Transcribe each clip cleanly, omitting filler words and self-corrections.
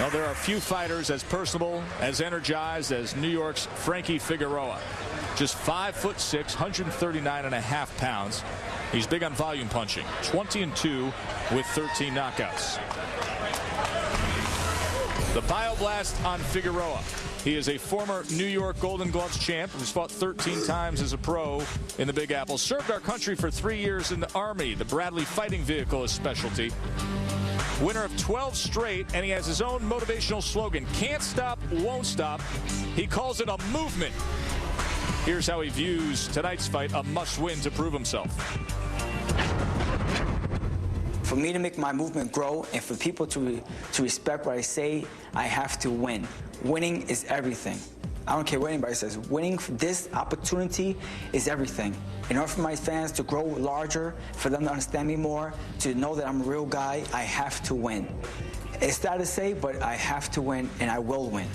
Well, there are few fighters as personable, as energized as New York's Frankie Figueroa. Just 5'6", 139.5 pounds. He's big on volume punching. 20-2 with 13 knockouts. The Bioblast on Figueroa. He is a former New York Golden Gloves champ who's fought 13 times as a pro in the Big Apple. Served our country for 3 years in the Army. The Bradley fighting vehicle is specialty. Winner of 12 straight, and he has his own motivational slogan, can't stop, won't stop. He calls it a movement. Here's how he views tonight's fight, a must-win to prove himself. For me to make my movement grow and for people to respect what I say, I have to win. Winning is everything. I don't care what anybody says. Winning for this opportunity is everything. In order for my fans to grow larger, for them to understand me more, to know that I'm a real guy, I have to win. It's sad to say, but I have to win, and I will win.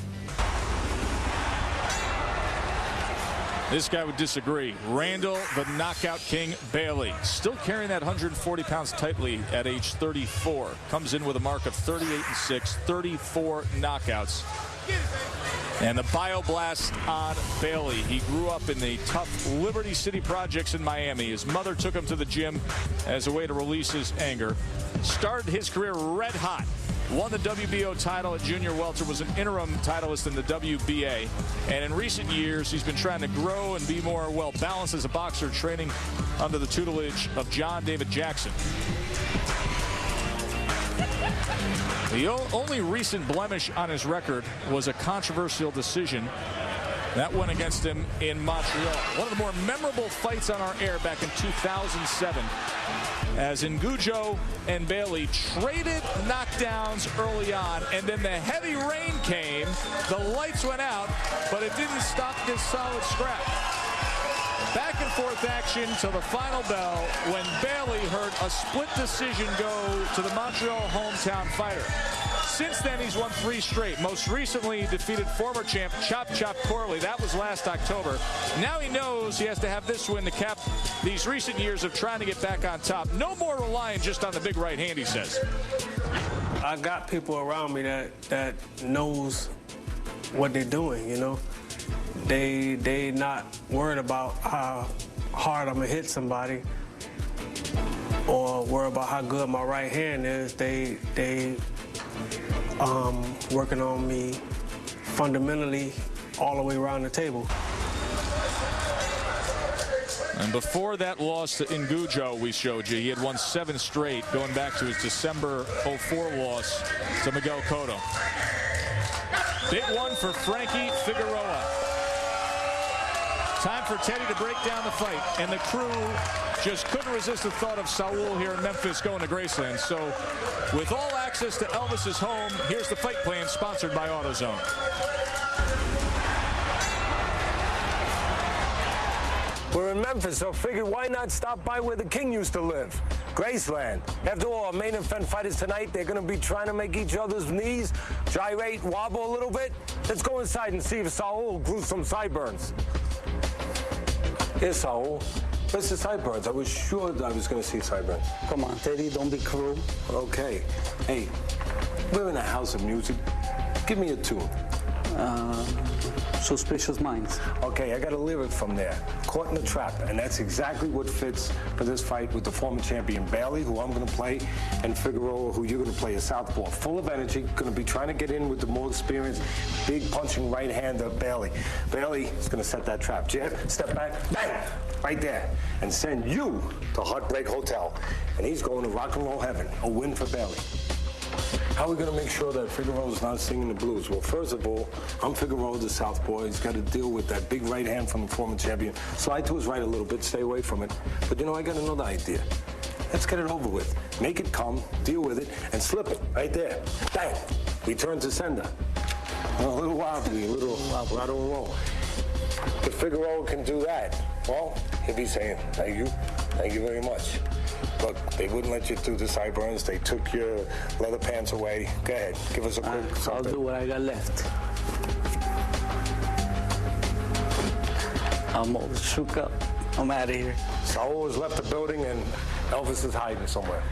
This guy would disagree. Randall, the knockout king, Bailey. Still carrying that 140 pounds tightly at age 34. Comes in with a mark of 38-6, 34 knockouts. And the Bioblast on Bailey. He grew up in the tough Liberty City projects in Miami. His mother took him to the gym as a way to release his anger. Started his career red hot. Won the WBO title at junior welter, was an interim titleist in the WBA. And in recent years, he's been trying to grow and be more well-balanced as a boxer, training under the tutelage of John David Jackson. The only recent blemish on his record was a controversial decision that went against him in Montreal. One of the more memorable fights on our air back in 2007, as Ngujo and Bailey traded knockdowns early on, and then the heavy rain came, the lights went out, but it didn't stop this solid scrap. Back and forth action till the final bell, when Bailey heard a split decision go to the Montreal hometown fighter. Since then, he's won 3 straight. Most recently, he defeated former champ Chop Chop Corley. That was last October. Now he knows he has to have this win to cap these recent years of trying to get back on top. No more relying just on the big right hand, he says. I got people around me that knows what they're doing, you know. They not worried about how hard I'm gonna hit somebody or worried about how good my right hand is. They working on me fundamentally all the way around the table. And before that loss to Ngujo we showed you, he had won 7 straight, going back to his December 04 loss to Miguel Cotto. Big one for Frankie Figueroa. Time for Teddy to break down the fight, and the crew just couldn't resist the thought of Saul here in Memphis going to Graceland. So with all access to Elvis's home, here's the fight plan sponsored by AutoZone. We're in Memphis, so figured why not stop by where the king used to live, Graceland. After all, our main event fighters tonight, they're going to be trying to make each other's knees gyrate, wobble a little bit. Let's go inside and see if Saul grew some sideburns. Here's Saul. Where's the sideburns? I was sure that I was going to see sideburns. Come on, Teddy, don't be cruel. Okay. Hey, we're in a house of music. Give me a tune. Suspicious Minds. Okay, I got a lyric from there. Caught in a trap, and that's exactly what fits for this fight with the former champion Bailey, who I'm going to play, and Figueroa, who you're going to play a southpaw. Full of energy, going to be trying to get in with the more experienced, big punching right-hander Bailey. Bailey is going to set that trap. Jab, step back, bang, right there, and send you to Heartbreak Hotel. And he's going to rock and roll heaven. A win for Bailey. How are we going to make sure that Figueroa's not singing the blues? Well, first of all, I'm Figueroa, the southpaw. He's got to deal with that big right hand from the former champion. Slide to his right a little bit, stay away from it. But, you know, I got another idea. Let's get it over with. Make it come, deal with it, and slip it right there. Bang! Return to sender. A little wobbly, a little right on roll. If Figueroa can do that, well, he'll be saying, thank you very much. Look, they wouldn't let you do the sideburns. They took your leather pants away. Go ahead, give us a quick something. I'll do what I got left. I'm all shook up. I'm out of here. Saul has left the building, and Elvis is hiding somewhere.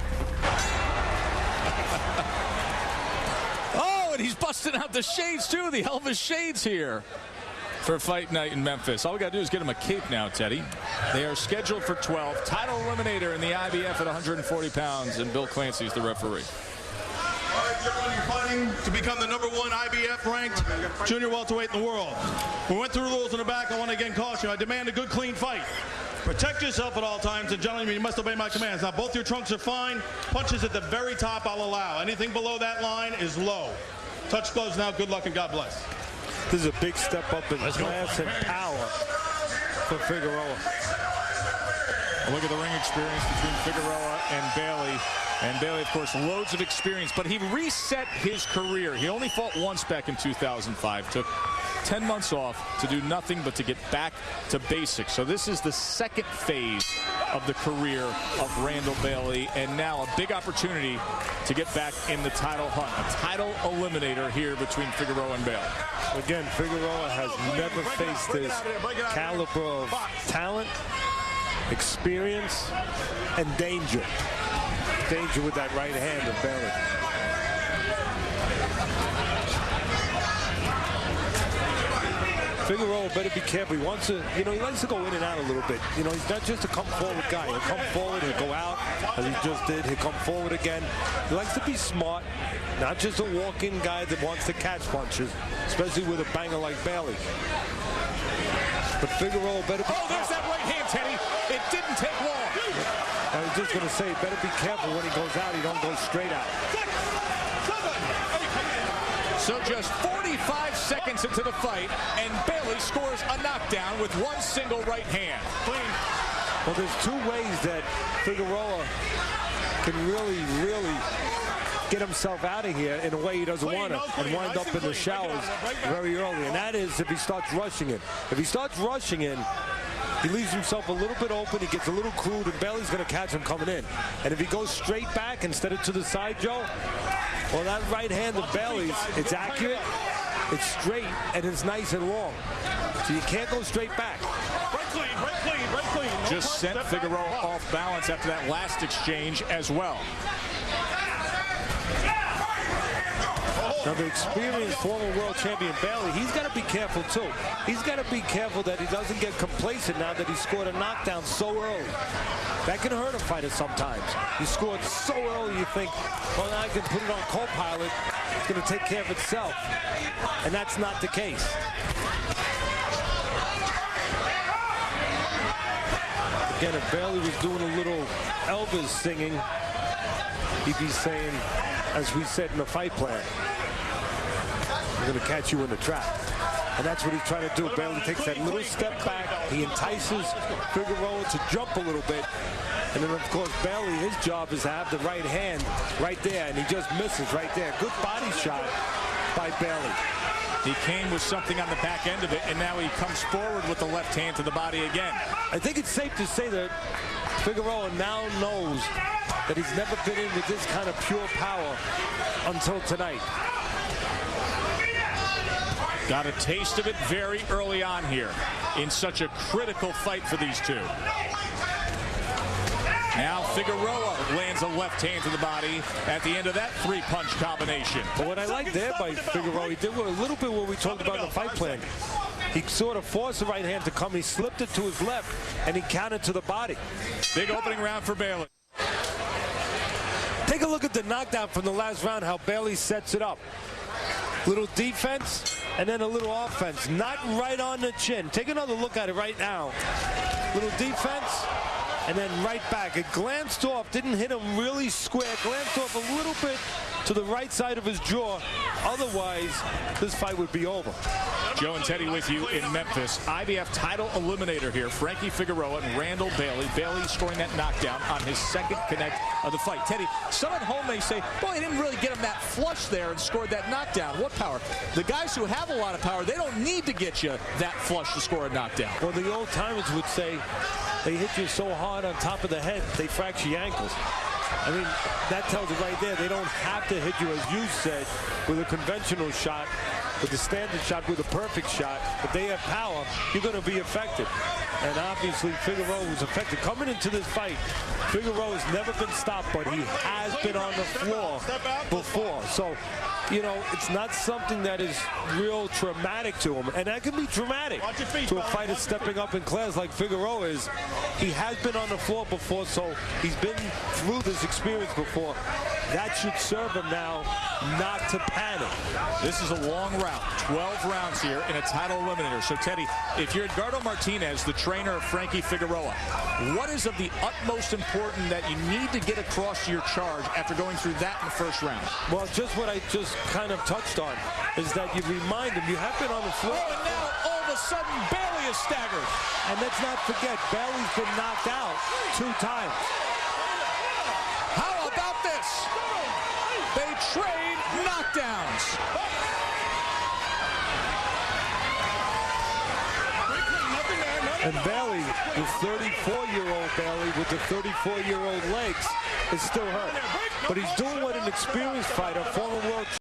and he's busting out the shades, too. The Elvis shades here for Fight Night in Memphis. All we got to do is get him a cape now, Teddy. They are scheduled for 12. Title eliminator in the IBF at 140 pounds, and Bill Clancy's the referee. All right, gentlemen, you're fighting to become the #1 IBF-ranked junior welterweight in the world. We went through the rules in the back. I want to again caution you. I demand a good, clean fight. Protect yourself at all times, and gentlemen, you must obey my commands. Now, both your trunks are fine. Punches at the very top I'll allow. Anything below that line is low. Touch gloves now. Good luck and God bless. This is a big step up in class and power for Figueroa. Look at the ring experience between Figueroa and Bailey. And Bailey, of course, loads of experience, but he reset his career. He only fought once back in 2005. Took 10 months off to do nothing but to get back to basics. So this is the second phase of the career of Randall Bailey, and now a big opportunity to get back in the title hunt. A title eliminator here between Figueroa and Bailey. Again, Figueroa has never faced this caliber of talent, experience, and danger. Danger with that right hand of Bailey. Figueroa better be careful. He wants to, he likes to go in and out a little bit. He's not just a come forward guy. He'll come forward, he'll go out, as he just did. He'll come forward again. He likes to be smart, not just a walk-in guy that wants to catch punches, especially with a banger like Bailey. But Figueroa better be careful. There's that right hand, Teddy. It didn't take long. I was just going to say, better be careful when he goes out. He don't go straight out. So just 45 seconds into the fight, and Bailey scores a knockdown with one single right hand. Well, there's two ways that Figueroa can really get himself out of here in a way he doesn't want to, and wind up in the showers very early. And that is if he starts rushing in. If he starts rushing in, he leaves himself a little bit open. He gets a little crude, and Bailey's going to catch him coming in. And if he goes straight back instead of to the side, Joe, well, that right hand of Bailey's, it's accurate, it's straight, and it's nice and long. So you can't go straight back. Right clean. Just sent Figueroa off balance after that last exchange as well. Now, the experienced former world champion Bailey, he's got to be careful, too. He's got to be careful that he doesn't get complacent now that he scored a knockdown so early. That can hurt a fighter sometimes. You scored so early, you think, well, now I can put it on co-pilot. It's going to take care of itself. And that's not the case. Again, if Bailey was doing a little Elvis singing, he'd be saying, as we said in the fight plan, I'm going to catch you in the trap. And that's what he's trying to do. Bailey takes that little step back. He entices Figueroa to jump a little bit. And then, of course, Bailey, his job is to have the right hand right there. And he just misses right there. Good body shot by Bailey. He came with something on the back end of it, and now he comes forward with the left hand to the body again. I think it's safe to say that Figueroa now knows that he's never been in with this kind of pure power until tonight. Got a taste of it very early on here in such a critical fight for these two. Now Figueroa lands a left hand to the body at the end of that three-punch combination. But what I like there by Figueroa, he did a little bit what we talked about in the fight plan. He sort of forced the right hand to come. He slipped it to his left, and he countered to the body. Big opening round for Bailey. Take a look at the knockdown from the last round, how Bailey sets it up. Little defense, and then a little offense. Not right on the chin. Take another look at it right now. Little defense, and then right back. It glanced off, didn't hit him really square. Glanced off a little bit to the right side of his jaw. Otherwise, this fight would be over. Joe and Teddy with you in Memphis. IBF title eliminator here. Frankie Figueroa and Randall Bailey. Bailey scoring that knockdown on his second connect of the fight. Teddy, some at home may say, boy, he didn't really get him that flush there and scored that knockdown. What power? The guys who have a lot of power, they don't need to get you that flush to score a knockdown. Well, the old timers would say they hit you so hard on top of the head, they fracture your ankles. I mean, that tells you right there, they don't have to hit you, as you said, with a conventional shot with the standard shot, with a perfect shot. If they have power, you're going to be affected. And obviously, Figueroa was affected. Coming into this fight, Figueroa has never been stopped, but he has been on the floor before. So, you know, it's not something that is real traumatic to him. And that can be traumatic to a fighter stepping up in class like Figueroa is. He has been on the floor before, so he's been through this experience before. That should serve him now not to panic. This is a long round, 12 rounds here in a title eliminator. So, Teddy, if you're Gato Martinez, the trainer of Frankie Figueroa, what is of the utmost important that you need to get across to your charge after going through that in the first round? Well, just what I just kind of touched on is that you remind him you have been on the floor. Oh, and now all of a sudden Bailey is staggered. And let's not forget, Bailey's been knocked out 2 times. How about this? They trade knockdowns. And Bailey, the 34-year-old Bailey with the 34-year-old legs, is still hurt. But he's doing what an experienced fighter, former world